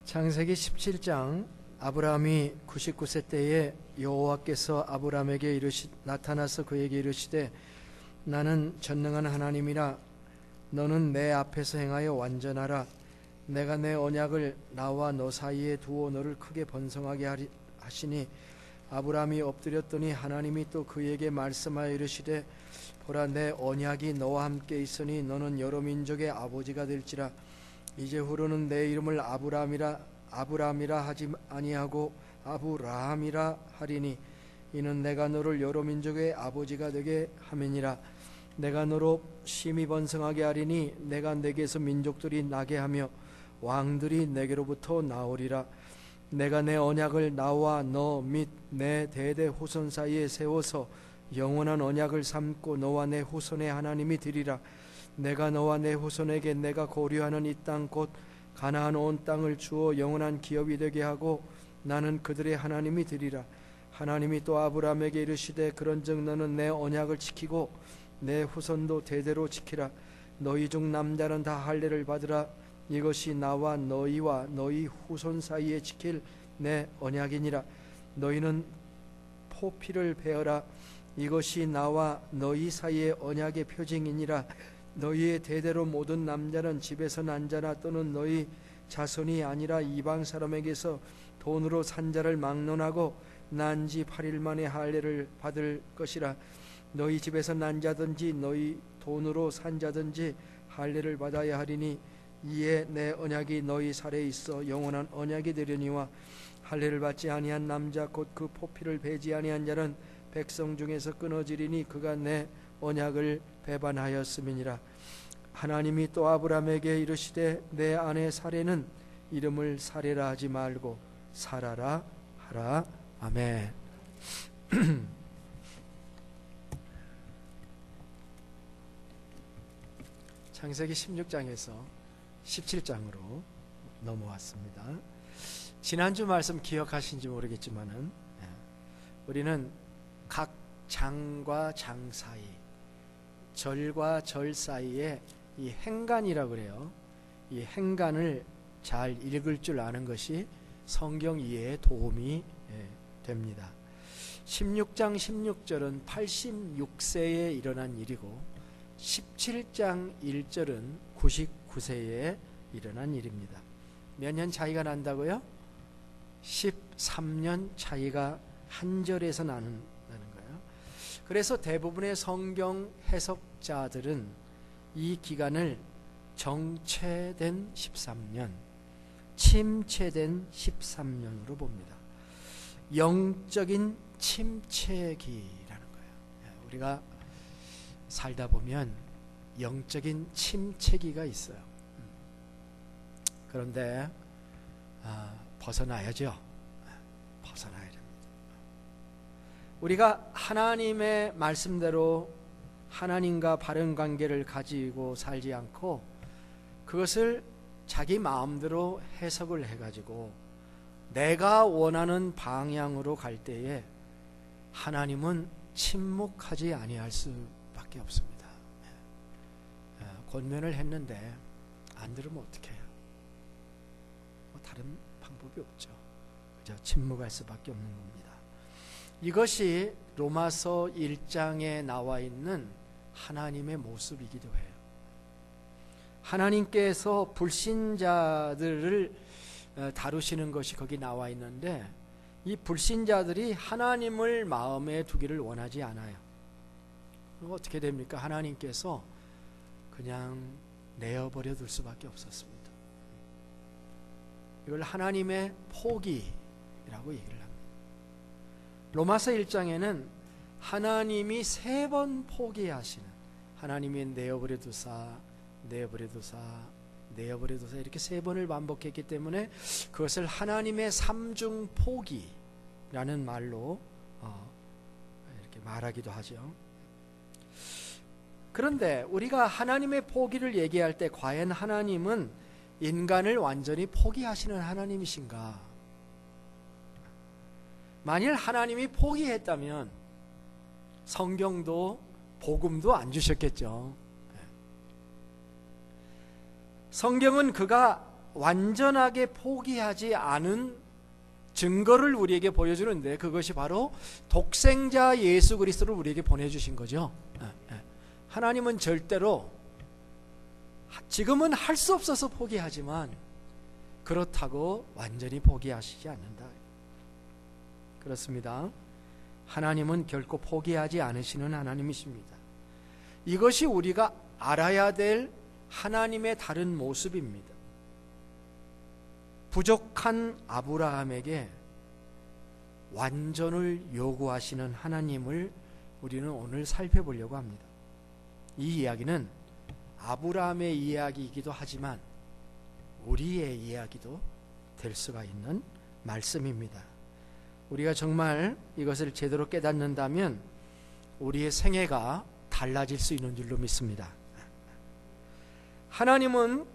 창세기 17장 아브라함이 99세 때에 여호와께서 아브라함에게 나타나서 그에게 이르시되 나는 전능한 하나님이라 너는 내 앞에서 행하여 완전하라. 내가 내 언약을 나와 너 사이에 두어 너를 크게 번성하게 하시니 아브라함이 엎드렸더니 하나님이 또 그에게 말씀하여 이르시되 보라 내 언약이 너와 함께 있으니 너는 여러 민족의 아버지가 될지라. 이제후로는 내 이름을 아브라함이라 하지 아니하고 아브라함이라 하리니 이는 내가 너를 여러 민족의 아버지가 되게 함이니라. 내가 너로 심히 번성하게 하리니 내가 내게서 민족들이 나게 하며 왕들이 내게로부터 나오리라. 내가 내 언약을 나와 너 및 내 대대 후손 사이에 세워서 영원한 언약을 삼고 너와 내 후손의 하나님이 되리라. 내가 너와 내 후손에게 내가 고려하는 이 땅 곧 가나안 온 땅을 주어 영원한 기업이 되게 하고 나는 그들의 하나님이 되리라. 하나님이 또 아브라함에게 이르시되 그런즉 너는 내 언약을 지키고 내 후손도 대대로 지키라. 너희 중 남자는 다 할례를 받으라. 이것이 나와 너희와 너희 후손 사이에 지킬 내 언약이니라. 너희는 포피를 베어라. 이것이 나와 너희 사이의 언약의 표징이니라. 너희의 대대로 모든 남자는 집에서 난 자나 또는 너희 자손이 아니라 이방 사람에게서 돈으로 산 자를 막론하고 난 지 8일 만에 할례를 받을 것이라. 너희 집에서 난 자든지 너희 돈으로 산 자든지 할례를 받아야 하리니 이에 내 언약이 너희 살에 있어 영원한 언약이 되려니와 할례를 받지 아니한 남자 곧 그 포피를 베지 아니한 자는 백성 중에서 끊어지리니 그가 내 언약을 배반하였음이니라. 하나님이 또 아브라함에게 이르시되 내 아내 사레는 이름을 사레라 하지 말고 사라라 하라. 아멘. 창세기 16장에서 17장으로 넘어왔습니다. 지난주 말씀 기억하신지 모르겠지만은 우리는 각 장과 장 사이, 절과 절 사이에 이 행간이라고 그래요. 이 행간을 잘 읽을 줄 아는 것이 성경 이해에 도움이 됩니다. 16장 16절은 86세에 일어난 일이고 17장 1절은 99세에 일어난 일입니다. 몇 년 차이가 난다고요? 13년 차이가 한 절에서 나는 거예요. 그래서 대부분의 성경 해석자들은 이 기간을 정체된 13년, 침체된 13년으로 봅니다. 영적인 침체기라는 거예요. 우리가 살다 보면 영적인 침체기가 있어요. 그런데 벗어나야죠. 벗어나야 됩니다. 우리가 하나님의 말씀대로 하나님과 바른 관계를 가지고 살지 않고 그것을 자기 마음대로 해석을 해가지고 내가 원하는 방향으로 갈 때에 하나님은 침묵하지 아니할 수밖에 없습니다. 권면을 했는데 안 들으면 어떻게 해요? 다른 방법이 없죠. 그저 침묵할 수밖에 없는 겁니다. 이것이 로마서 1장에 나와 있는 하나님의 모습이기도 해요. 하나님께서 불신자들을 다루시는 것이 거기 나와 있는데 이 불신자들이 하나님을 마음에 두기를 원하지 않아요. 그럼 어떻게 됩니까? 하나님께서 그냥 내어버려 둘 수밖에 없었습니다. 이걸 하나님의 포기라고 얘기를 합니다. 로마서 1장에는 하나님이 3번 포기하시는, 하나님이 내어버려 두사 이렇게 3번을 반복했기 때문에 그것을 하나님의 3중 포기라는 말로 이렇게 말하기도 하죠. 그런데 우리가 하나님의 포기를 얘기할 때 과연 하나님은 인간을 완전히 포기하시는 하나님이신가? 만일 하나님이 포기했다면 성경도 복음도 안 주셨겠죠. 성경은 그가 완전하게 포기하지 않은 증거를 우리에게 보여주는데, 그것이 바로 독생자 예수 그리스도를 우리에게 보내주신 거죠. 하나님은 절대로, 지금은 할 수 없어서 포기하지만 그렇다고 완전히 포기하시지 않는다. 그렇습니다. 하나님은 결코 포기하지 않으시는 하나님이십니다. 이것이 우리가 알아야 될 하나님의 다른 모습입니다. 부족한 아브라함에게 완전을 요구하시는 하나님을 우리는 오늘 살펴보려고 합니다. 이 이야기는 아브라함의 이야기이기도 하지만 우리의 이야기도 될 수가 있는 말씀입니다. 우리가 정말 이것을 제대로 깨닫는다면 우리의 생애가 달라질 수 있는 줄로 믿습니다. 하나님은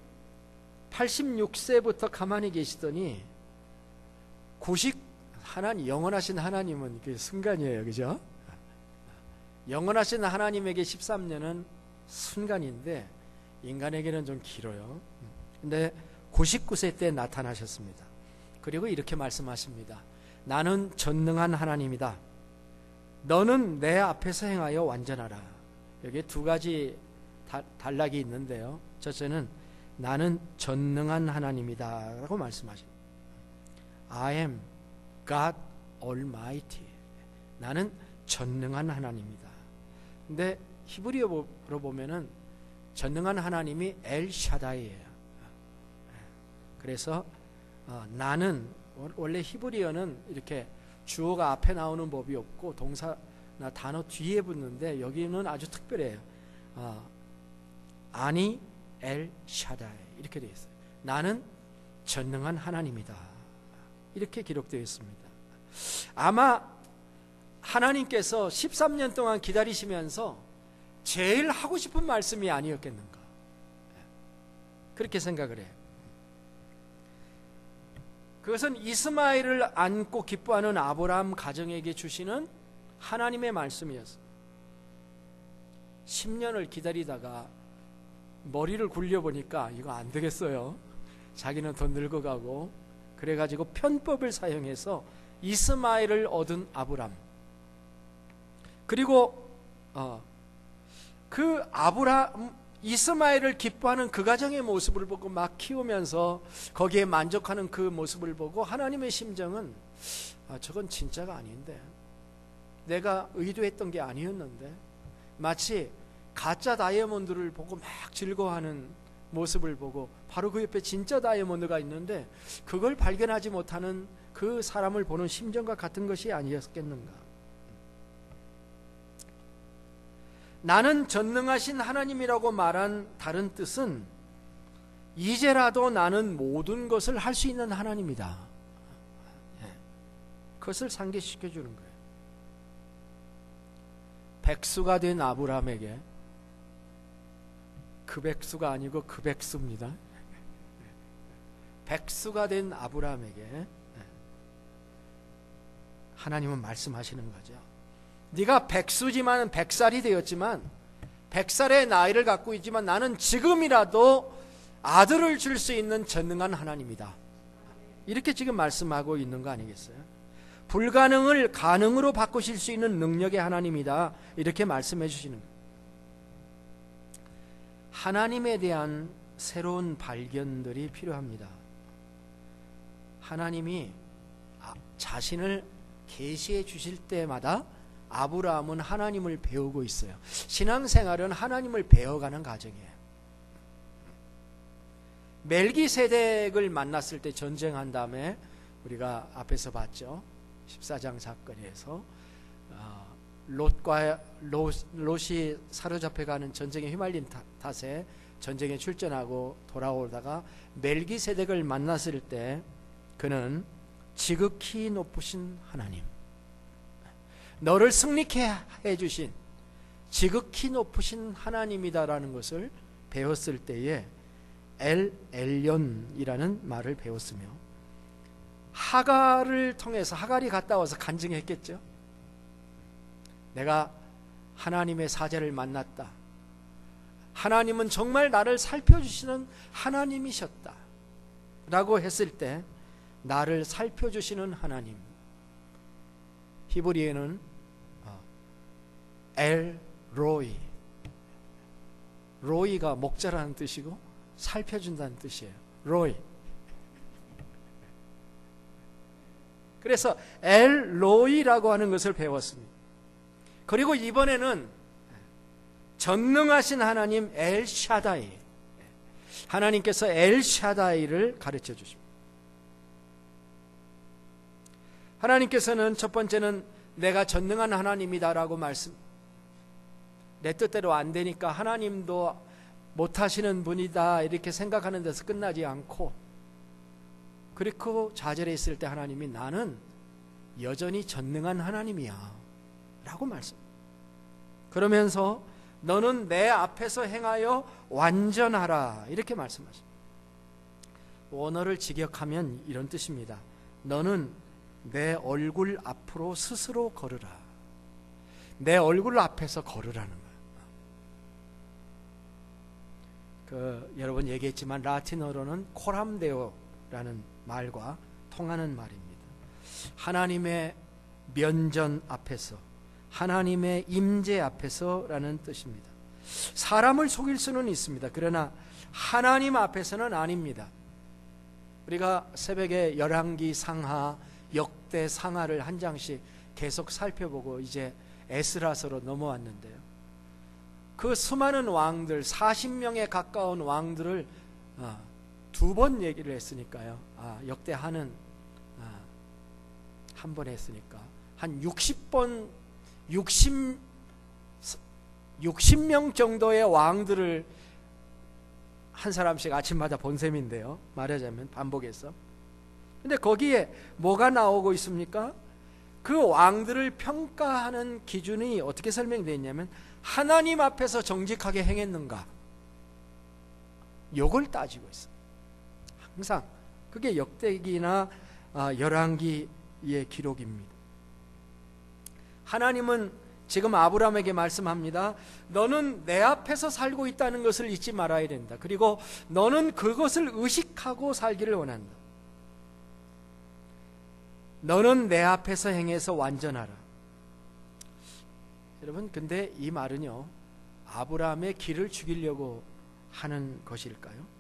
86세부터 가만히 계시더니 영원하신 하나님은 그 순간이에요. 그죠? 영원하신 하나님에게 13년은 순간인데 인간에게는 좀 길어요. 근데 99세 때 나타나셨습니다. 그리고 이렇게 말씀하십니다. 나는 전능한 하나님이다. 너는 내 앞에서 행하여 완전하라. 여기에 두 가지 단락이 있는데요. 첫째는 나는 전능한 하나님이다 라고 말씀하십니다. I am God Almighty. 나는 전능한 하나님이다. 근데 히브리어로 보면은 전능한 하나님이 엘샤다이예요. 그래서 나는, 원래 히브리어는 이렇게 주어가 앞에 나오는 법이 없고 동사나 단어 뒤에 붙는데 여기는 아주 특별해요. 아니 엘샤다이 이렇게 되어 있어요. 나는 전능한 하나님이다. 이렇게 기록되어 있습니다. 아마 하나님께서 13년 동안 기다리시면서 제일 하고 싶은 말씀이 아니었겠는가, 그렇게 생각을 해요. 그것은 이스마엘을 안고 기뻐하는 아브라함 가정에게 주시는 하나님의 말씀이었어요. 10년을 기다리다가 머리를 굴려보니까 이거 안 되겠어요. 자기는 더 늙어가고, 그래가지고 편법을 사용해서 이스마엘을 얻은 아브람. 그리고 그 이스마엘을 기뻐하는 그 가정의 모습을 보고 막 키우면서 거기에 만족하는 그 모습을 보고 하나님의 심정은 저건 진짜가 아닌데, 내가 의도했던 게 아니었는데, 마치 가짜 다이아몬드를 보고 막 즐거워하는 모습을 보고 바로 그 옆에 진짜 다이아몬드가 있는데 그걸 발견하지 못하는 그 사람을 보는 심정과 같은 것이 아니었겠는가. 나는 전능하신 하나님이라고 말한 다른 뜻은 이제라도 나는 모든 것을 할 수 있는 하나님이다. 그것을 상기시켜 주는 거예요. 백수가 된 아브라함에게, 그 백수가 아니고 그 백수입니다. 백수가 된 아브라함에게 하나님은 말씀하시는 거죠. 네가 백수지만 100살이 되었지만 100살의 나이를 갖고 있지만 나는 지금이라도 아들을 줄 수 있는 전능한 하나님이다. 이렇게 지금 말씀하고 있는 거 아니겠어요? 불가능을 가능으로 바꾸실 수 있는 능력의 하나님이다. 이렇게 말씀해 주시는 거예요. 하나님에 대한 새로운 발견들이 필요합니다. 하나님이 자신을 계시해 주실 때마다 아브라함은 하나님을 배우고 있어요. 신앙생활은 하나님을 배워가는 과정이에요. 멜기세덱을 만났을 때 전쟁한 다음에 우리가 앞에서 봤죠. 14장 사건에서 롯이 사로잡혀가는 전쟁에 휘말린 탓에 전쟁에 출전하고 돌아오다가 멜기세덱을 만났을 때 그는 지극히 높으신 하나님, 너를 승리케 해주신 지극히 높으신 하나님이다라는 것을 배웠을 때에 엘 엘련이라는 말을 배웠으며, 하갈을 통해서, 하갈이 갔다 와서 간증했겠죠. 내가 하나님의 사자를 만났다. 하나님은 정말 나를 살펴주시는 하나님이셨다. 라고 했을 때 나를 살펴주시는 하나님, 히브리어는 엘 로이, 로이가 목자라는 뜻이고 살펴준다는 뜻이에요. 로이. 그래서 엘 로이라고 하는 것을 배웠습니다. 그리고 이번에는 전능하신 하나님 엘 샤다이, 하나님께서 엘 샤다이를 가르쳐 주십니다. 하나님께서는 첫 번째는 내가 전능한 하나님이다라고 내 뜻대로 안 되니까 하나님도 못하시는 분이다 이렇게 생각하는 데서 끝나지 않고, 그리고 좌절해 있을 때 하나님이 나는 여전히 전능한 하나님이야 라고 그러면서 너는 내 앞에서 행하여 완전하라 이렇게 말씀하십니다. 원어를 직역하면 이런 뜻입니다. 너는 내 얼굴 앞으로 스스로 걸으라. 내 얼굴 앞에서 걸으라는 거예요. 여러분 얘기했지만 라틴어로는 코람데오라는 말과 통하는 말입니다. 하나님의 면전 앞에서, 하나님의 임재 앞에서라는 뜻입니다. 사람을 속일 수는 있습니다. 그러나 하나님 앞에서는 아닙니다. 우리가 새벽에 열왕기 상하, 역대 상하를 한 장씩 계속 살펴보고 이제 에스라서로 넘어왔는데요. 그 수많은 왕들, 40명에 가까운 왕들을 두 번 얘기를 했으니까요. 역대하는 한 번 했으니까 한 60명 정도의 왕들을 한 사람씩 아침마다 본 셈인데요. 말하자면 반복해서. 근데 거기에 뭐가 나오고 있습니까? 그 왕들을 평가하는 기준이 어떻게 설명되어 있냐면 하나님 앞에서 정직하게 행했는가, 요걸 따지고 있어요. 항상 그게 역대기나 열왕기의 기록입니다. 하나님은 지금 아브라함에게 말씀합니다. 너는 내 앞에서 살고 있다는 것을 잊지 말아야 된다. 그리고 너는 그것을 의식하고 살기를 원한다. 너는 내 앞에서 행해서 완전하라. 여러분, 근데 이 말은요, 아브라함의 길을 죽이려고 하는 것일까요?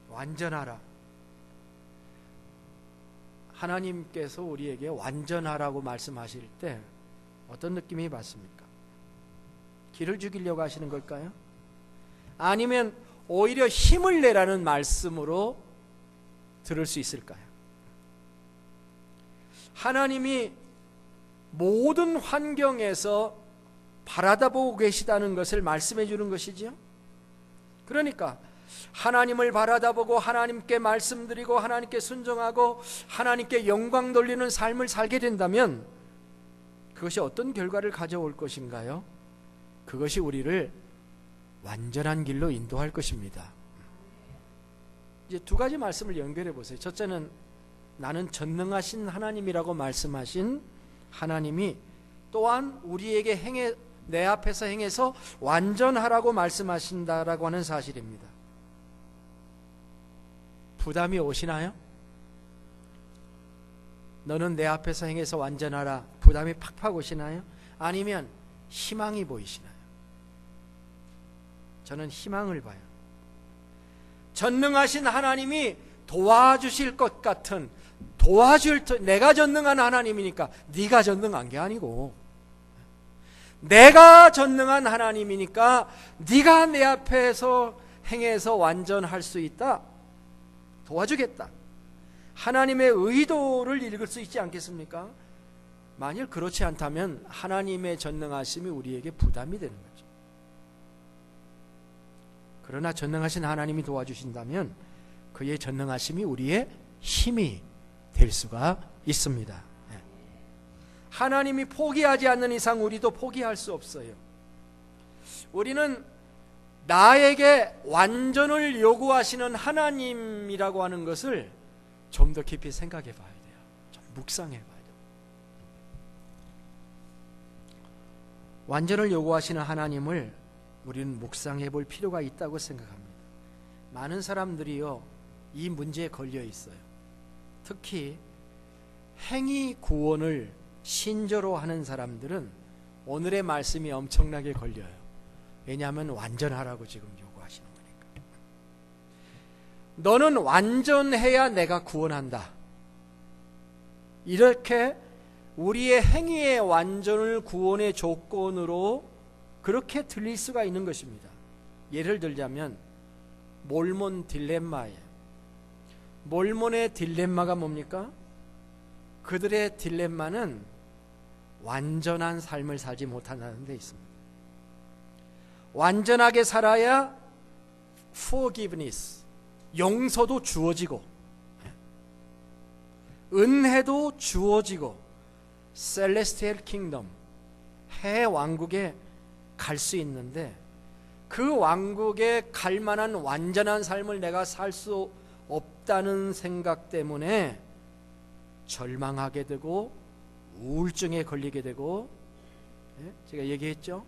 완전하라. 하나님께서 우리에게 완전하라고 말씀하실 때 어떤 느낌이 받습니까? 길을 죽이려고 하시는 걸까요? 아니면 오히려 힘을 내라는 말씀으로 들을 수 있을까요? 하나님이 모든 환경에서 바라다보고 계시다는 것을 말씀해 주는 것이지요. 그러니까 하나님을 바라다보고 하나님께 말씀드리고 하나님께 순종하고 하나님께 영광 돌리는 삶을 살게 된다면 그것이 어떤 결과를 가져올 것인가요? 그것이 우리를 완전한 길로 인도할 것입니다. 이제 두 가지 말씀을 연결해 보세요. 첫째는 나는 전능하신 하나님이라고 말씀하신 하나님이 또한 우리에게 내 앞에서 행해서 완전하라고 말씀하신다라고 하는 사실입니다. 부담이 오시나요? 너는 내 앞에서 행해서 완전하라. 부담이 팍팍 오시나요? 아니면 희망이 보이시나요? 저는 희망을 봐요. 전능하신 하나님이 도와주실 것 같은, 내가 전능한 하나님이니까 네가 전능한 게 아니고, 내가 전능한 하나님이니까 네가 내 앞에서 행해서 완전할 수 있다, 도와주겠다, 하나님의 의도를 읽을 수 있지 않겠습니까? 만일 그렇지 않다면 하나님의 전능하심이 우리에게 부담이 되는 거죠. 그러나 전능하신 하나님이 도와주신다면 그의 전능하심이 우리의 힘이 될 수가 있습니다. 하나님이 포기하지 않는 이상 우리도 포기할 수 없어요. 우리는 나에게 완전을 요구하시는 하나님이라고 하는 것을 좀 더 깊이 생각해 봐야 돼요. 좀 묵상해 봐야 돼요. 완전을 요구하시는 하나님을 우리는 묵상해 볼 필요가 있다고 생각합니다. 많은 사람들이요, 이 문제에 걸려 있어요. 특히 행위 구원을 신조로 하는 사람들은 오늘의 말씀이 엄청나게 걸려요. 왜냐하면 완전하라고 지금 요구하시는 거니까. 너는 완전해야 내가 구원한다. 이렇게 우리의 행위의 완전을 구원의 조건으로 그렇게 들릴 수가 있는 것입니다. 예를 들자면 몰몬 딜레마예요. 몰몬의 딜레마가 뭡니까? 그들의 딜레마는 완전한 삶을 살지 못한다는 데 있습니다. 완전하게 살아야 forgiveness, 용서도 주어지고 은혜도 주어지고 celestial kingdom, 해 왕국에 갈 수 있는데 그 왕국에 갈 만한 완전한 삶을 내가 살 수 없다는 생각 때문에 절망하게 되고 우울증에 걸리게 되고, 제가 얘기했죠?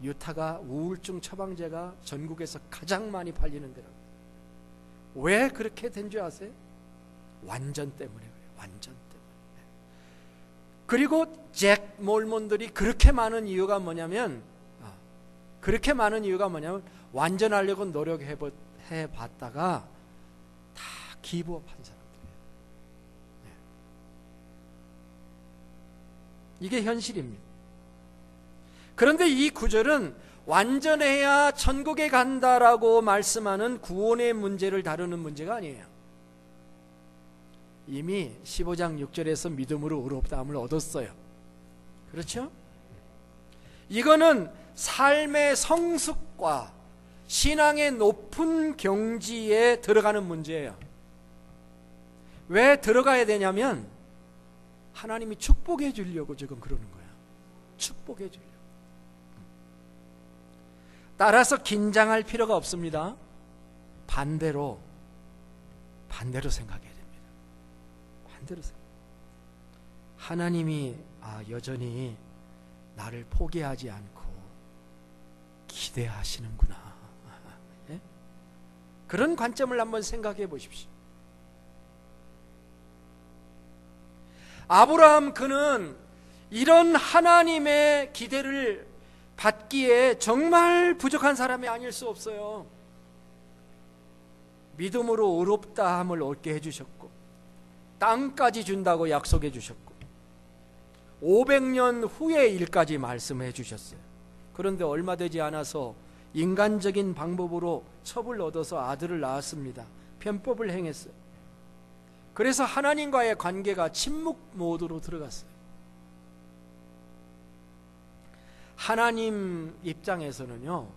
유타가 우울증 처방제가 전국에서 가장 많이 팔리는 데라고. 왜 그렇게 된 줄 아세요? 완전 때문에 그래요. 완전 때문에. 그리고 잭 몰몬들이 그렇게 많은 이유가 뭐냐면 완전하려고 노력해 봤다가 다 기부업한 사람들이에요. 이게 현실입니다. 그런데 이 구절은 완전해야 천국에 간다라고 말씀하는 구원의 문제를 다루는 문제가 아니에요. 이미 15장 6절에서 믿음으로 의롭다함을 얻었어요. 그렇죠? 이거는 삶의 성숙과 신앙의 높은 경지에 들어가는 문제예요. 왜 들어가야 되냐면 하나님이 축복해 주려고 지금 그러는 거예요. 축복해 주려고. 따라서 긴장할 필요가 없습니다. 반대로 생각해야 됩니다. 반대로 생각. 하나님이 여전히 나를 포기하지 않고 기대하시는구나. 예? 그런 관점을 한번 생각해 보십시오. 아브라함 그는 이런 하나님의 기대를 받기에 정말 부족한 사람이 아닐 수 없어요. 믿음으로 의롭다함을 얻게 해주셨고 땅까지 준다고 약속해 주셨고 500년 후의 일까지 말씀해 주셨어요. 그런데 얼마 되지 않아서 인간적인 방법으로 첩을 얻어서 아들을 낳았습니다. 편법을 행했어요. 그래서 하나님과의 관계가 침묵 모드로 들어갔어요. 하나님 입장에서는요,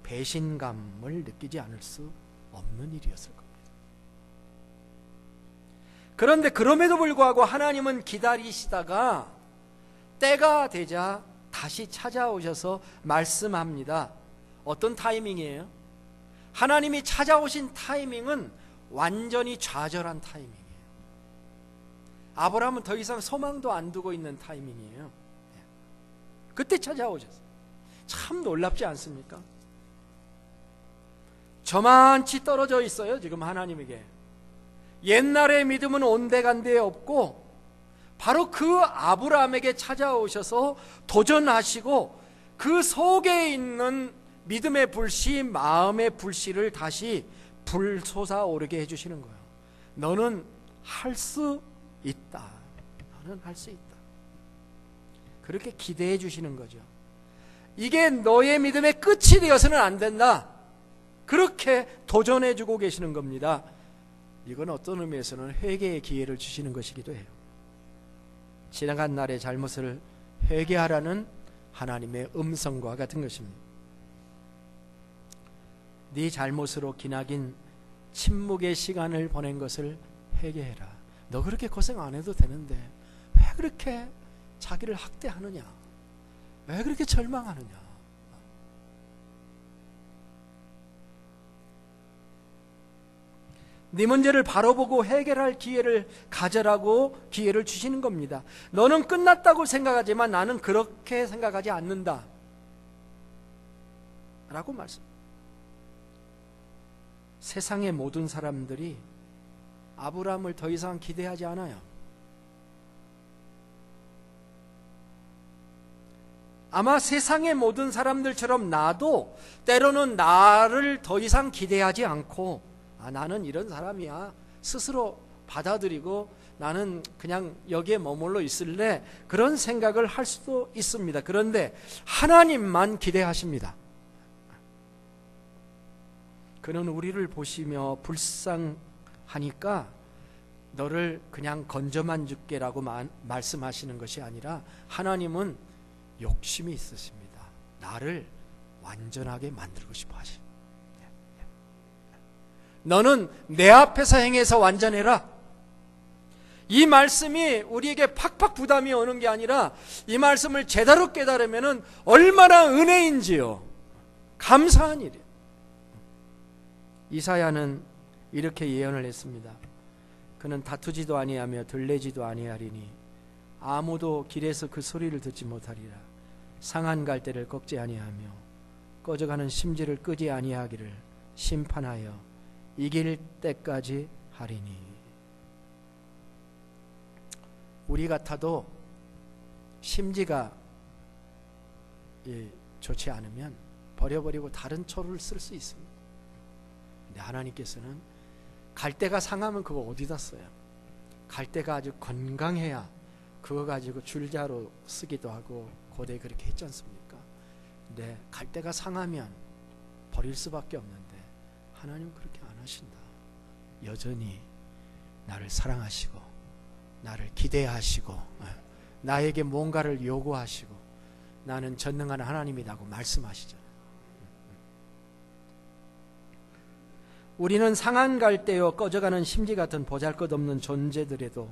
배신감을 느끼지 않을 수 없는 일이었을 겁니다. 그런데 그럼에도 불구하고 하나님은 기다리시다가 때가 되자 다시 찾아오셔서 말씀합니다. 어떤 타이밍이에요? 하나님이 찾아오신 타이밍은 완전히 좌절한 타이밍이에요. 아브라함은 더 이상 소망도 안 두고 있는 타이밍이에요. 그때 찾아오셨어요. 참 놀랍지 않습니까? 저만치 떨어져 있어요, 지금 하나님에게. 옛날의 믿음은 온데간데 없고 바로 그 아브라함에게 찾아오셔서 도전하시고 그 속에 있는 믿음의 불씨, 마음의 불씨를 다시 불 솟아오르게 해주시는 거예요. 너는 할 수 있다. 너는 할 수 있다. 그렇게 기대해 주시는 거죠. 이게 너의 믿음의 끝이 되어서는 안 된다. 그렇게 도전해 주고 계시는 겁니다. 이건 어떤 의미에서는 회개의 기회를 주시는 것이기도 해요. 지나간 날의 잘못을 회개하라는 하나님의 음성과 같은 것입니다. 네 잘못으로 기나긴 침묵의 시간을 보낸 것을 회개해라. 너 그렇게 고생 안 해도 되는데 왜 그렇게 자기를 학대하느냐? 왜 그렇게 절망하느냐? 네 문제를 바로 보고 해결할 기회를 가져라고 기회를 주시는 겁니다. 너는 끝났다고 생각하지만 나는 그렇게 생각하지 않는다 라고 말씀. 세상의 모든 사람들이 아브라함을 더 이상 기대하지 않아요. 아마 세상의 모든 사람들처럼 나도 때로는 나를 더 이상 기대하지 않고 나는 이런 사람이야 스스로 받아들이고 나는 그냥 여기에 머물러 있을래 그런 생각을 할 수도 있습니다. 그런데 하나님만 기대하십니다. 그는 우리를 보시며 불쌍하니까 너를 그냥 건져만 줄게라고 말씀하시는 것이 아니라 하나님은 욕심이 있으십니다. 나를 완전하게 만들고 싶어 하십니다. 너는 내 앞에서 행해서 완전해라. 이 말씀이 우리에게 팍팍 부담이 오는 게 아니라 이 말씀을 제대로 깨달으면 얼마나 은혜인지요. 감사한 일이에요. 이사야는 이렇게 예언을 했습니다. 그는 다투지도 아니하며 들레지도 아니하리니 아무도 길에서 그 소리를 듣지 못하리라. 상한 갈대를 꺾지 아니하며 꺼져가는 심지를 끄지 아니하기를 심판하여 이길 때까지 하리니. 우리 같아도 심지가 좋지 않으면 버려버리고 다른 초를 쓸 수 있습니다. 근데 하나님께서는 갈대가 상하면 그거 어디다 써요? 갈대가 아주 건강해야 그거 가지고 줄자로 쓰기도 하고 고대에 그렇게 했지 않습니까? 근데 갈대가 상하면 버릴 수밖에 없는데 하나님은 그렇게 안 하신다. 여전히 나를 사랑하시고 나를 기대하시고 나에게 뭔가를 요구하시고 나는 전능한 하나님이라고 말씀하시잖아요. 우리는 상한 갈대요 꺼져가는 심지 같은 보잘것없는 존재들에도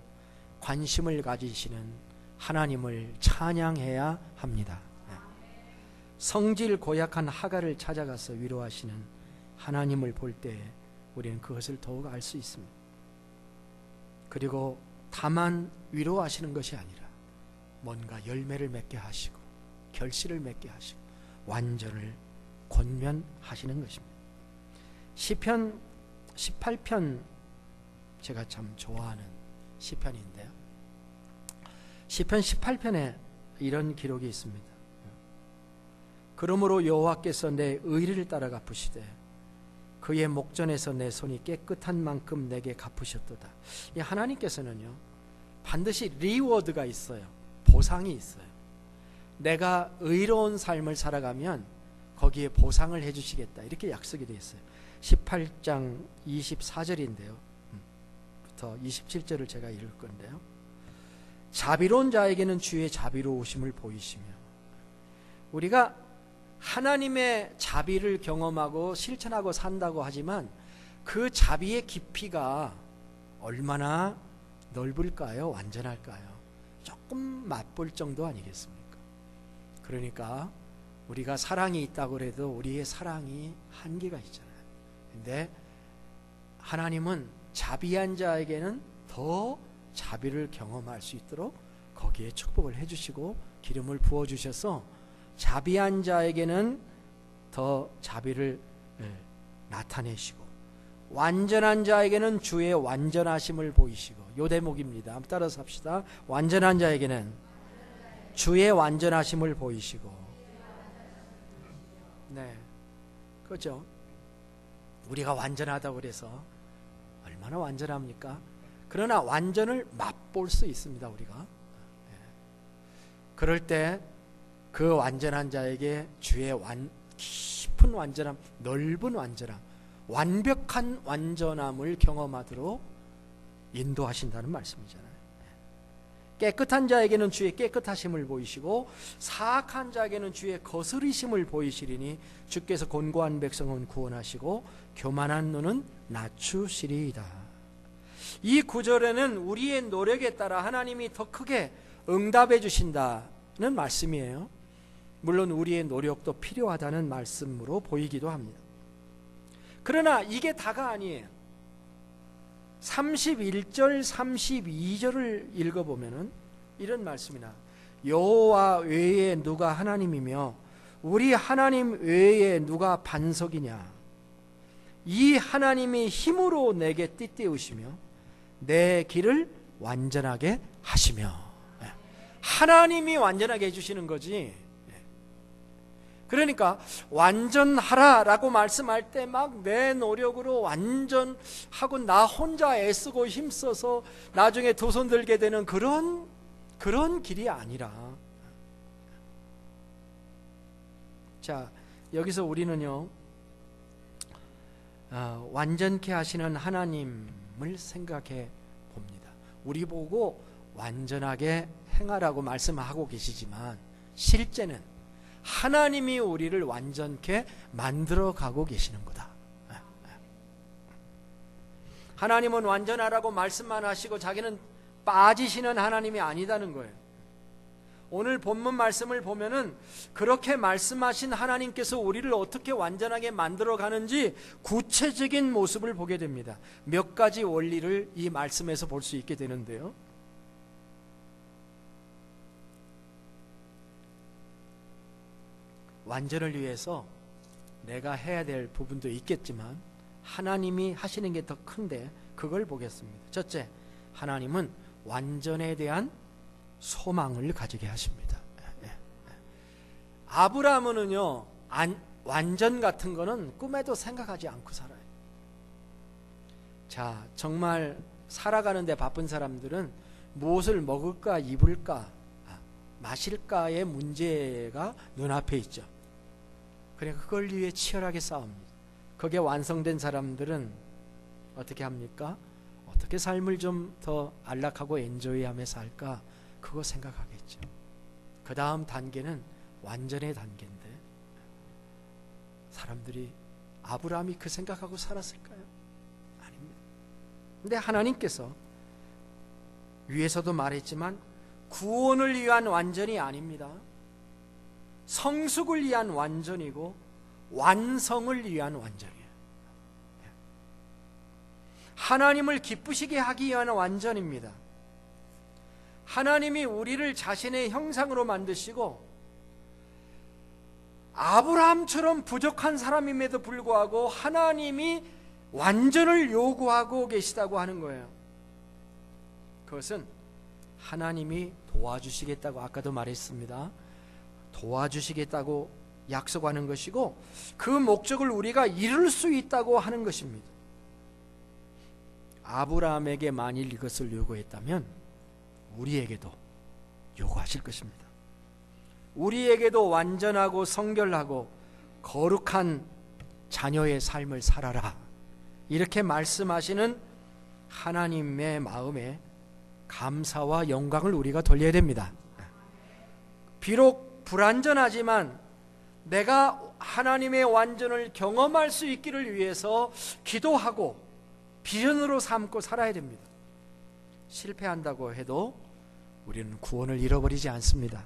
관심을 가지시는 하나님을 찬양해야 합니다. 성질 고약한 하갈을 찾아가서 위로하시는 하나님을 볼 때 우리는 그것을 더욱 알 수 있습니다. 그리고 다만 위로하시는 것이 아니라 뭔가 열매를 맺게 하시고 결실을 맺게 하시고 완전을 권면하시는 것입니다. 시편 18편 제가 참 좋아하는 시편인데요. 시편 18편에 이런 기록이 있습니다. 그러므로 여호와께서 내 의를 따라 갚으시되 그의 목전에서 내 손이 깨끗한 만큼 내게 갚으셨도다. 이 하나님께서는요 반드시 리워드가 있어요. 보상이 있어요. 내가 의로운 삶을 살아가면 거기에 보상을 해주시겠다 이렇게 약속이 되어 있어요. 18장 24절인데요 부터 27절을 제가 읽을 건데요. 자비로운 자에게는 주의 자비로우심을 보이시며, 우리가 하나님의 자비를 경험하고 실천하고 산다고 하지만 그 자비의 깊이가 얼마나 넓을까요? 완전할까요? 조금 맛볼 정도 아니겠습니까? 그러니까 우리가 사랑이 있다고 해도 우리의 사랑이 한계가 있잖아요. 근데 하나님은 자비한 자에게는 더 자비를 경험할 수 있도록 거기에 축복을 해주시고 기름을 부어주셔서 자비한 자에게는 더 자비를 나타내시고 완전한 자에게는 주의 완전하심을 보이시고, 요 대목입니다. 한번 따라서 합시다. 완전한 자에게는 주의 완전하심을 보이시고. 네, 그렇죠. 우리가 완전하다고 그래서 얼마나 완전합니까? 그러나 완전을 맛볼 수 있습니다. 우리가 그럴 때 그 완전한 자에게 주의 깊은 완전함, 넓은 완전함, 완벽한 완전함을 경험하도록 인도하신다는 말씀이잖아요. 깨끗한 자에게는 주의 깨끗하심을 보이시고 사악한 자에게는 주의 거스리심을 보이시리니 주께서 곤고한 백성은 구원하시고 교만한 눈은 낮추시리이다. 이 구절에는 우리의 노력에 따라 하나님이 더 크게 응답해 주신다는 말씀이에요. 물론 우리의 노력도 필요하다는 말씀으로 보이기도 합니다. 그러나 이게 다가 아니에요. 31절 32절을 읽어보면 이런 말씀이 나와요. 여호와 외에 누가 하나님이며 우리 하나님 외에 누가 반석이냐. 이 하나님이 힘으로 내게 띠띠우시며 내 길을 완전하게 하시며. 하나님이 완전하게 해주시는 거지. 그러니까 완전하라라고 말씀할 때 막 내 노력으로 완전하고 나 혼자 애쓰고 힘써서 나중에 두 손 들게 되는 그런 길이 아니라, 자, 여기서 우리는요, 완전케 하시는 하나님을 생각해 봅니다. 우리 보고 완전하게 행하라고 말씀하고 계시지만 실제는 하나님이 우리를 완전케 만들어 가고 계시는 거다. 하나님은 완전하라고 말씀만 하시고 자기는 빠지시는 하나님이 아니다는 거예요. 오늘 본문 말씀을 보면은 그렇게 말씀하신 하나님께서 우리를 어떻게 완전하게 만들어 가는지 구체적인 모습을 보게 됩니다. 몇 가지 원리를 이 말씀에서 볼 수 있게 되는데요. 완전을 위해서 내가 해야 될 부분도 있겠지만 하나님이 하시는 게 더 큰데 그걸 보겠습니다. 첫째, 하나님은 완전에 대한 소망을 가지게 하십니다. 아브라함은요, 완전 같은 거는 꿈에도 생각하지 않고 살아요. 자, 정말 살아가는데 바쁜 사람들은 무엇을 먹을까 입을까 마실까의 문제가 눈앞에 있죠. 그러니까 그걸 위해 치열하게 싸웁니다. 그게 완성된 사람들은 어떻게 합니까? 어떻게 삶을 좀 더 안락하고 엔조이하며 살까? 그거 생각하겠죠. 그 다음 단계는 완전의 단계인데, 사람들이 아브라함이 그 생각하고 살았을까요? 아닙니다. 근데 하나님께서 위에서도 말했지만 구원을 위한 완전이 아닙니다. 성숙을 위한 완전이고 완성을 위한 완전이에요. 하나님을 기쁘시게 하기 위한 완전입니다. 하나님이 우리를 자신의 형상으로 만드시고 아브라함처럼 부족한 사람임에도 불구하고 하나님이 완전을 요구하고 계시다고 하는 거예요. 그것은 하나님이 도와주시겠다고 아까도 말했습니다. 도와주시겠다고 약속하는 것이고 그 목적을 우리가 이룰 수 있다고 하는 것입니다. 아브라함에게 만일 이것을 요구했다면 우리에게도 요구하실 것입니다. 우리에게도 완전하고 성결하고 거룩한 자녀의 삶을 살아라, 이렇게 말씀하시는 하나님의 마음에 감사와 영광을 우리가 돌려야 됩니다. 비록 불완전하지만 내가 하나님의 완전을 경험할 수 있기를 위해서 기도하고 비전으로 삼고 살아야 됩니다. 실패한다고 해도 우리는 구원을 잃어버리지 않습니다.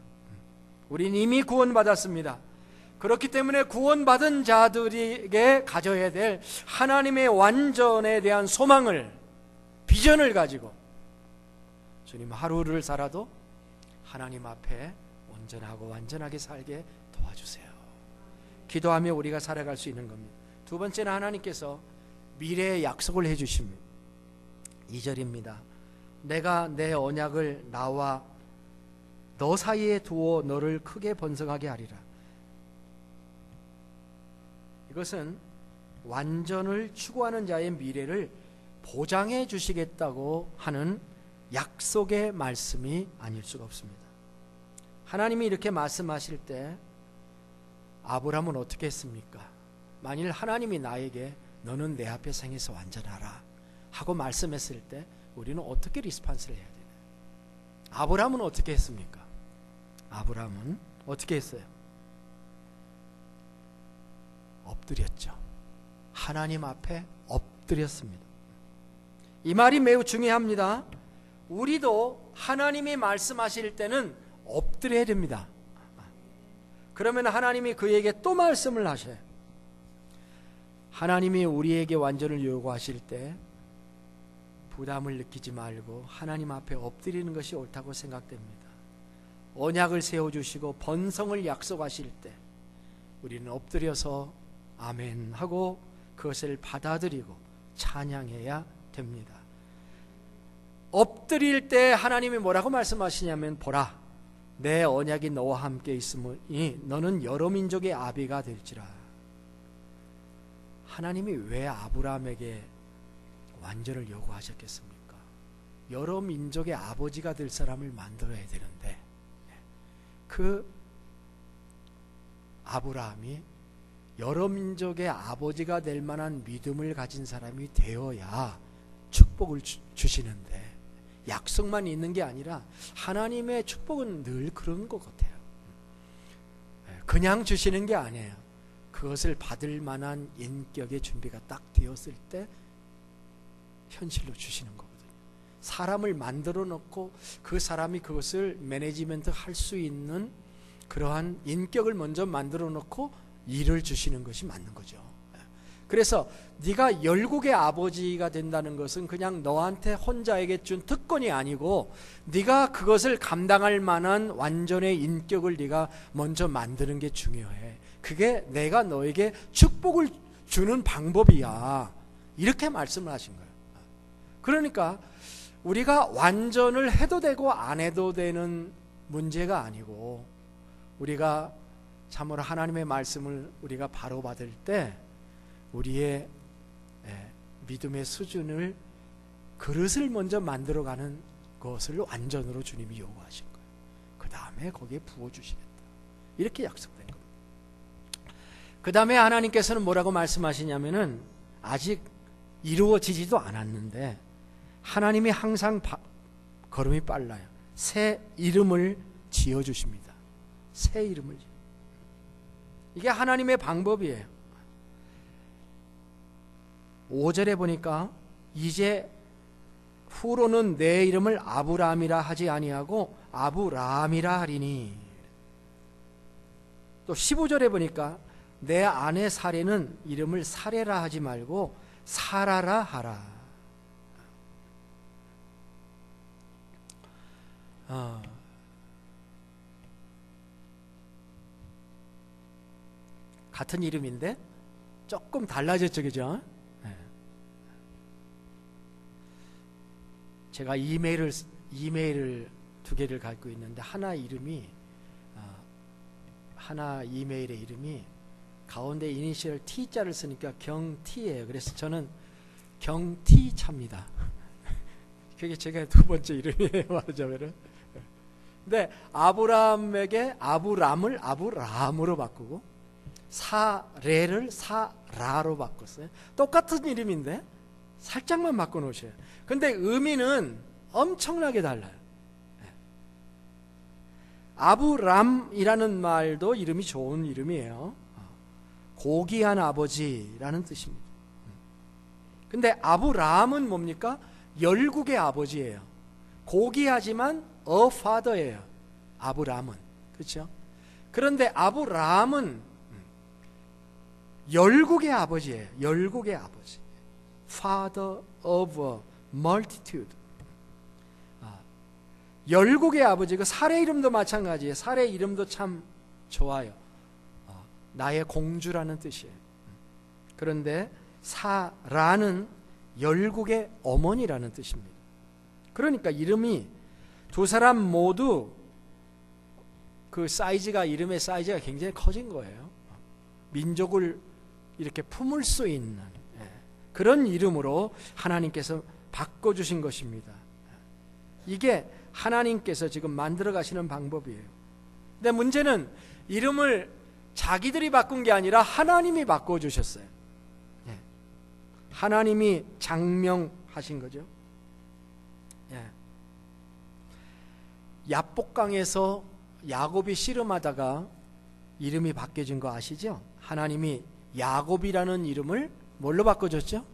우리는 이미 구원받았습니다. 그렇기 때문에 구원받은 자들에게 가져야 될 하나님의 완전에 대한 소망을, 비전을 가지고 주님 하루를 살아도 하나님 앞에 온전하고 완전하게 살게 도와주세요. 기도하며 우리가 살아갈 수 있는 겁니다. 두 번째는 하나님께서 미래의 약속을 해주십니다. 2절입니다. 내가 내 언약을 나와 너 사이에 두어 너를 크게 번성하게 하리라. 이것은 완전을 추구하는 자의 미래를 보장해 주시겠다고 하는 약속의 말씀이 아닐 수가 없습니다. 하나님이 이렇게 말씀하실 때 아브라함은 어떻게 했습니까? 만일 하나님이 나에게 너는 내 앞에 생에서 완전하라 하고 말씀했을 때 우리는 어떻게 리스폰스를 해야 되나요? 아브라함은 어떻게 했습니까? 아브라함은 어떻게 했어요? 엎드렸죠. 하나님 앞에 엎드렸습니다. 이 말이 매우 중요합니다. 우리도 하나님이 말씀하실 때는 엎드려야 됩니다. 그러면 하나님이 그에게 또 말씀을 하셔요. 하나님이 우리에게 완전을 요구하실 때 부담을 느끼지 말고 하나님 앞에 엎드리는 것이 옳다고 생각됩니다. 언약을 세워주시고 번성을 약속하실 때 우리는 엎드려서 아멘 하고 그것을 받아들이고 찬양해야 됩니다. 엎드릴 때 하나님이 뭐라고 말씀하시냐면, 보라, 내 언약이 너와 함께 있으니 너는 여러 민족의 아비가 될지라. 하나님이 왜 아브라함에게 완전을 요구하셨겠습니까? 여러 민족의 아버지가 될 사람을 만들어야 되는데, 그 아브라함이 여러 민족의 아버지가 될 만한 믿음을 가진 사람이 되어야 축복을 주시는데, 약속만 있는 게 아니라 하나님의 축복은 늘 그런 것 같아요. 그냥 주시는 게 아니에요. 그것을 받을 만한 인격의 준비가 딱 되었을 때 현실로 주시는 거거든요. 사람을 만들어 놓고 그 사람이 그것을 매니지먼트 할 수 있는 그러한 인격을 먼저 만들어 놓고 일을 주시는 것이 맞는 거죠. 그래서 네가 열국의 아버지가 된다는 것은 그냥 너한테 혼자에게 준 특권이 아니고, 네가 그것을 감당할 만한 완전의 인격을 네가 먼저 만드는 게 중요해. 그게 내가 너에게 축복을 주는 방법이야. 이렇게 말씀을 하신 거예요. 그러니까 우리가 완전을 해도 되고 안 해도 되는 문제가 아니고, 우리가 참으로 하나님의 말씀을 우리가 바로 받을 때 우리의 믿음의 수준을, 그릇을 먼저 만들어가는 것을 완전으로 주님이 요구하신 거예요. 그 다음에 거기에 부어주시겠다, 이렇게 약속된 겁니다. 그 다음에 하나님께서는 뭐라고 말씀하시냐면은, 아직 이루어지지도 않았는데 하나님이 항상 걸음이 빨라요. 새 이름을 지어주십니다. 새 이름을. 이게 하나님의 방법이에요. 5절에 보니까, 이제 후로는 내 이름을 아브라함이라 하지 아니하고 아브라함이라 하리니. 또 15절에 보니까, 내 아내 사레는 이름을 사레라 하지 말고 사라라 하라. 같은 이름인데 조금 달라졌죠, 그죠? 제가 이메일을 2개를 갖고 있는데, 하나 이름이, 하나 이메일의 이름이 가운데 이니셜 T자를 쓰니까 경T예요. 그래서 저는 경T차입니다. 그게 제가 두 번째 이름이에요, 말하자면은. 근데 아브라함에게 아브람을 아브라함으로 바꾸고 사레를 사라로 바꿨어요. 똑같은 이름인데 살짝만 바꿔놓으셔요. 근데 의미는 엄청나게 달라요. 아브람이라는 말도 이름이 좋은 이름이에요. 고귀한 아버지라는 뜻입니다. 근데 아브람은 뭡니까? 열국의 아버지예요. 고귀하지만 a father예요. 아브람은. 그렇죠? 그런데 아브람은 열국의 아버지예요. 열국의 아버지. Father of a multitude. 열국의 아버지. 그 사례 이름도 마찬가지예요. 사례 이름도 참 좋아요. 나의 공주라는 뜻이에요. 그런데 사라는 열국의 어머니라는 뜻입니다. 그러니까 이름이 두 사람 모두 그 사이즈가, 이름의 사이즈가 굉장히 커진 거예요. 민족을 이렇게 품을 수 있는 그런 이름으로 하나님께서 바꿔주신 것입니다. 이게 하나님께서 지금 만들어 가시는 방법이에요. 근데 문제는 이름을 자기들이 바꾼 게 아니라 하나님이 바꿔주셨어요. 하나님이 장명하신 거죠. 야복강에서 야곱이 씨름하다가 이름이 바뀌어진 거 아시죠? 하나님이 야곱이라는 이름을 뭘로 바꿔줬죠?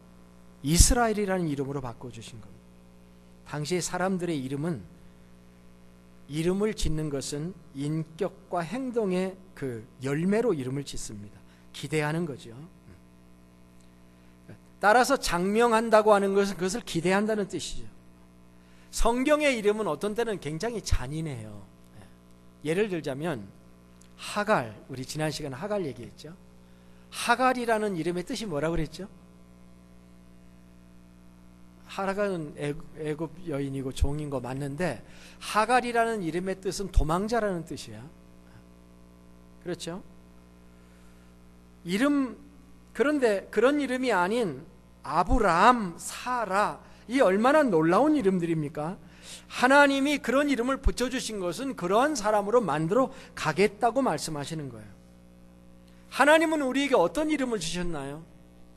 이스라엘이라는 이름으로 바꿔주신 겁니다. 당시 사람들의 이름을 짓는 것은 인격과 행동의 그 열매로 이름을 짓습니다. 기대하는 거죠. 따라서 장명한다고 하는 것은 그것을 기대한다는 뜻이죠. 성경의 이름은 어떤 때는 굉장히 잔인해요. 예를 들자면 하갈, 우리 지난 시간에 하갈 얘기했죠. 하갈이라는 이름의 뜻이 뭐라고 그랬죠? 하갈은 애굽 여인이고 종인 거 맞는데 하갈이라는 이름의 뜻은 도망자라는 뜻이야. 그렇죠? 그런데 그런 이름이 아닌 아브람, 사라, 이 얼마나 놀라운 이름들입니까? 하나님이 그런 이름을 붙여주신 것은 그러한 사람으로 만들어 가겠다고 말씀하시는 거예요. 하나님은 우리에게 어떤 이름을 주셨나요?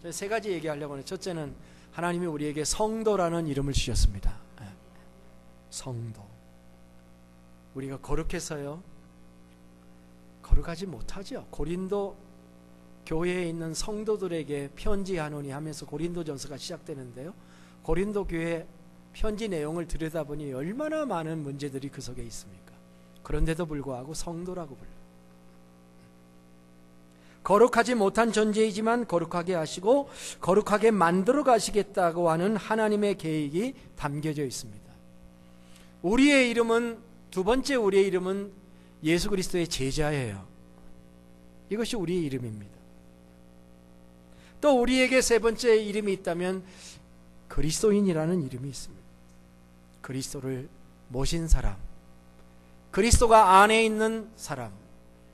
제가 세 가지 얘기하려고 하는데, 첫째는 하나님이 우리에게 성도라는 이름을 주셨습니다. 성도. 우리가 거룩해서요, 거룩하지 못하죠. 고린도 교회에 있는 성도들에게 편지하노니 하면서 고린도전서가 시작되는데요, 고린도 교회 편지 내용을 들여다보니 얼마나 많은 문제들이 그 속에 있습니까? 그런데도 불구하고 성도라고 불러요. 거룩하지 못한 존재이지만 거룩하게 하시고 거룩하게 만들어 가시겠다고 하는 하나님의 계획이 담겨져 있습니다. 우리의 이름은, 두 번째 우리의 이름은 예수 그리스도의 제자예요. 이것이 우리의 이름입니다. 또 우리에게 세 번째 이름이 있다면 그리스도인이라는 이름이 있습니다. 그리스도를 모신 사람, 그리스도가 안에 있는 사람.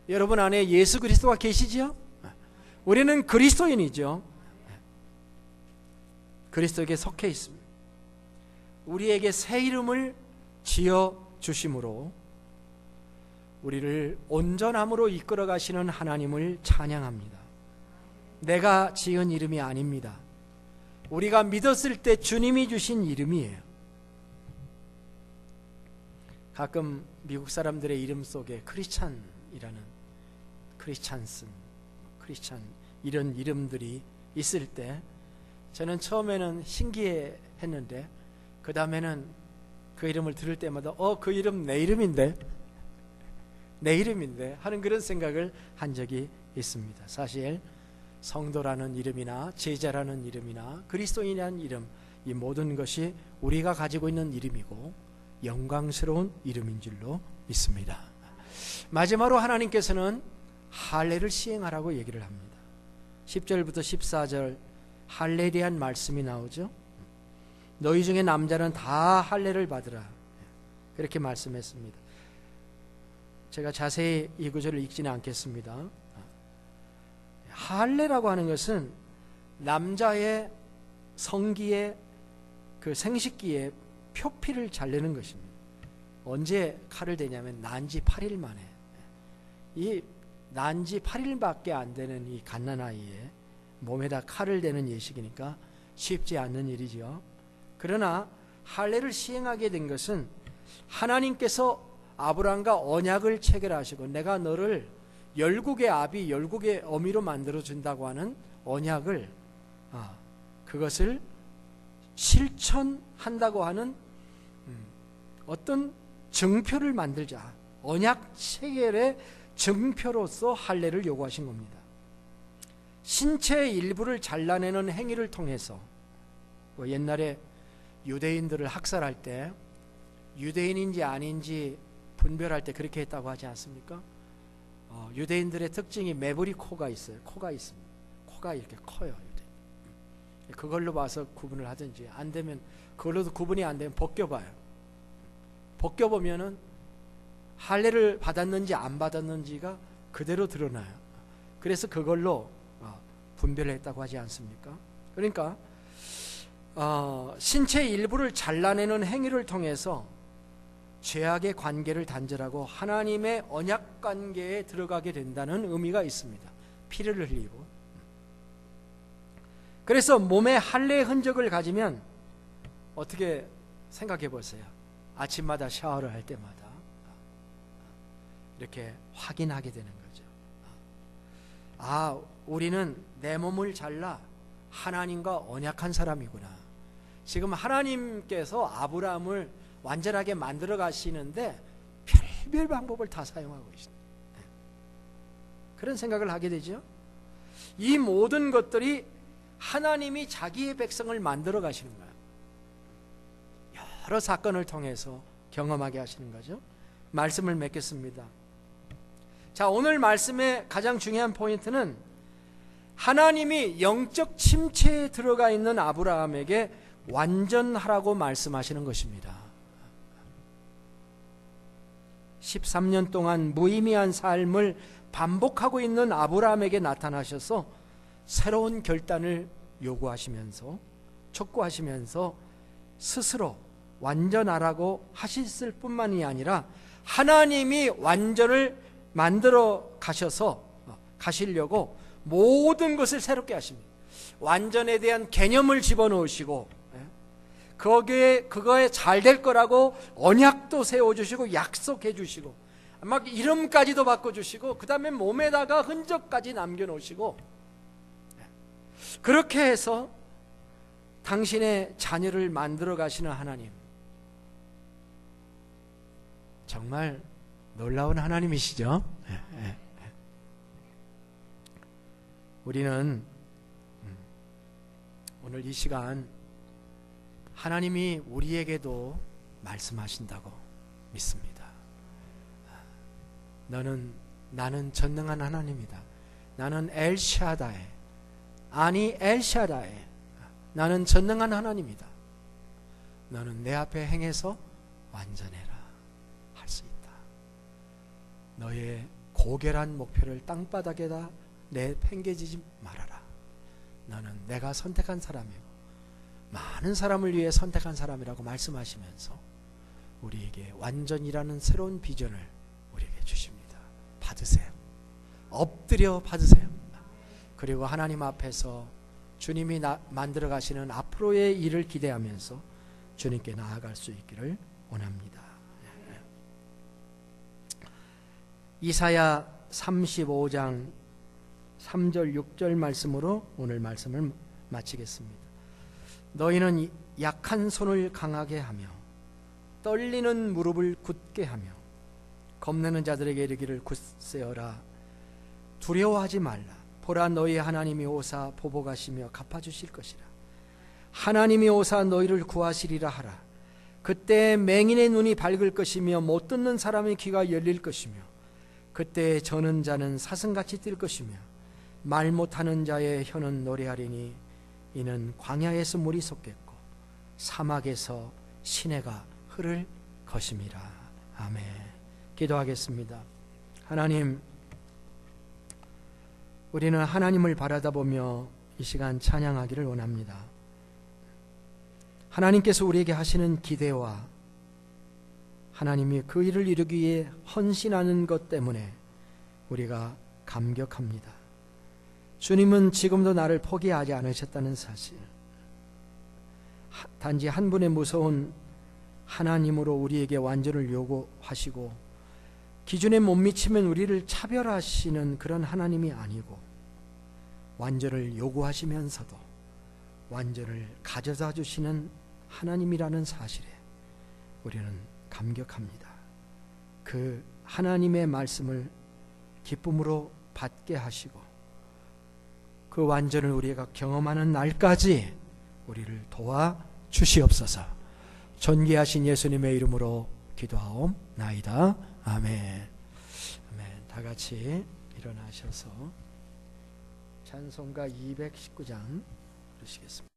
여러분 안에 예수 그리스도가 계시지요? 우리는 그리스도인이죠. 그리스도에게 속해 있습니다. 우리에게 새 이름을 지어 주심으로 우리를 온전함으로 이끌어 가시는 하나님을 찬양합니다. 내가 지은 이름이 아닙니다. 우리가 믿었을 때 주님이 주신 이름이에요. 가끔 미국 사람들의 이름 속에 크리스찬이라는, 크리스찬슨, 크리스찬, 이런 이름들이 있을 때 저는 처음에는 신기해 했는데 그 다음에는 그 이름을 들을 때마다 그 이름 내 이름인데 하는 그런 생각을 한 적이 있습니다. 사실 성도라는 이름이나 제자라는 이름이나 그리스도인이라는 이름, 이 모든 것이 우리가 가지고 있는 이름이고 영광스러운 이름인 줄로 믿습니다. 마지막으로 하나님께서는 할례를 시행하라고 얘기를 합니다. 10절부터 14절 할례에 대한 말씀이 나오죠. 너희 중에 남자는 다 할례를 받으라, 그렇게 말씀했습니다. 제가 자세히 이 구절을 읽지는 않겠습니다. 할례라고 하는 것은 남자의 성기에, 그 생식기에 표피를 자르는 것입니다. 언제 칼을 대냐면 난지 8일 만에. 이 난지 8일밖에 안 되는 이 갓난아이의 몸에다 칼을 대는 예식이니까 쉽지 않는 일이죠. 그러나 할례를 시행하게 된 것은 하나님께서 아브라함과 언약을 체결하시고 내가 너를 열국의 아비, 열국의 어미로 만들어 준다고 하는 언약을, 그것을 실천한다고 하는 어떤 증표를 만들자, 언약 체결의 증표로서 할례를 요구하신 겁니다. 신체의 일부를 잘라내는 행위를 통해서, 옛날에 유대인들을 학살할 때 유대인인지 아닌지 분별할 때 그렇게 했다고 하지 않습니까? 유대인들의 특징이 매부리 코가 있어요. 코가 있습니다. 코가 이렇게 커요. 그걸로 봐서 구분을 하든지, 안 되면 그걸로도 구분이 안 되면 벗겨봐요. 벗겨보면은 할례를 받았는지 안 받았는지가 그대로 드러나요. 그래서 그걸로 분별을 했다고 하지 않습니까? 그러니까 신체 일부를 잘라내는 행위를 통해서 죄악의 관계를 단절하고 하나님의 언약 관계에 들어가게 된다는 의미가 있습니다. 피를 흘리고. 그래서 몸에 할례의 흔적을 가지면 어떻게 생각해 보세요. 아침마다 샤워를 할 때마다 이렇게 확인하게 되는 거죠. 우리는 내 몸을 잘라 하나님과 언약한 사람이구나. 지금 하나님께서 아브라함을 완전하게 만들어 가시는데 별별 방법을 다 사용하고 계십니다. 그런 생각을 하게 되죠. 이 모든 것들이 하나님이 자기의 백성을 만들어 가시는 거예요. 여러 사건을 통해서 경험하게 하시는 거죠. 말씀을 맺겠습니다. 자, 오늘 말씀의 가장 중요한 포인트는 하나님이 영적 침체에 들어가 있는 아브라함에게 완전하라고 말씀하시는 것입니다. 13년 동안 무의미한 삶을 반복하고 있는 아브라함에게 나타나셔서 새로운 결단을 요구하시면서 촉구하시면서 스스로 완전하라고 하셨을 뿐만이 아니라 하나님이 완전을 만들어 가시려고 모든 것을 새롭게 하십니다. 완전에 대한 개념을 집어넣으시고 그거에 잘 될 거라고 언약도 세워주시고 약속해 주시고 막 이름까지도 바꿔주시고 그 다음에 몸에다가 흔적까지 남겨놓으시고 그렇게 해서 당신의 자녀를 만들어 가시는 하나님, 정말 놀라운 하나님이시죠. 우리는 오늘 이 시간 하나님이 우리에게도 말씀하신다고 믿습니다. 나는 전능한 하나님이다. 나는 엘샤다이, 아니 엘샤다이, 나는 전능한 하나님이다. 너는 내 앞에 행해서 완전해라 할 수 있다. 너의 고결한 목표를 땅바닥에다 내팽개치지 말아라. 너는 내가 선택한 사람이고 많은 사람을 위해 선택한 사람이라고 말씀하시면서 우리에게 완전이라는 새로운 비전을 우리에게 주십니다. 받으세요. 엎드려 받으세요. 그리고 하나님 앞에서 주님이 만들어 가시는 앞으로의 일을 기대하면서 주님께 나아갈 수 있기를 원합니다. 이사야 35장 3절 6절 말씀으로 오늘 말씀을 마치겠습니다. 너희는 약한 손을 강하게 하며 떨리는 무릎을 굳게 하며 겁내는 자들에게 이르기를 굳세어라. 두려워하지 말라. 보라, 너희 하나님이 오사 보복하시며 갚아주실 것이라. 하나님이 오사 너희를 구하시리라 하라. 그때 맹인의 눈이 밝을 것이며 못 듣는 사람의 귀가 열릴 것이며 그때 저는 자는 사슴같이 뛸 것이며 말 못하는 자의 혀는 노래하리니 이는 광야에서 물이 솟겠고 사막에서 시내가 흐를 것임이라. 아멘. 기도하겠습니다. 하나님, 우리는 하나님을 바라다보며 이 시간 찬양하기를 원합니다. 하나님께서 우리에게 하시는 기대와 하나님이 그 일을 이루기 위해 헌신하는 것 때문에 우리가 감격합니다. 주님은 지금도 나를 포기하지 않으셨다는 사실, 단지 한 분의 무서운 하나님으로 우리에게 완전을 요구하시고 기준에 못 미치면 우리를 차별하시는 그런 하나님이 아니고 완전을 요구하시면서도 완전을 가져다 주시는 하나님이라는 사실에 우리는 감격합니다. 그 하나님의 말씀을 기쁨으로 받게 하시고 그 완전을 우리가 경험하는 날까지 우리를 도와 주시옵소서. 존귀하신 예수님의 이름으로 기도하옵나이다. 아멘. 아멘. 다 같이 일어나셔서 찬송가 219장 부르시겠습니다.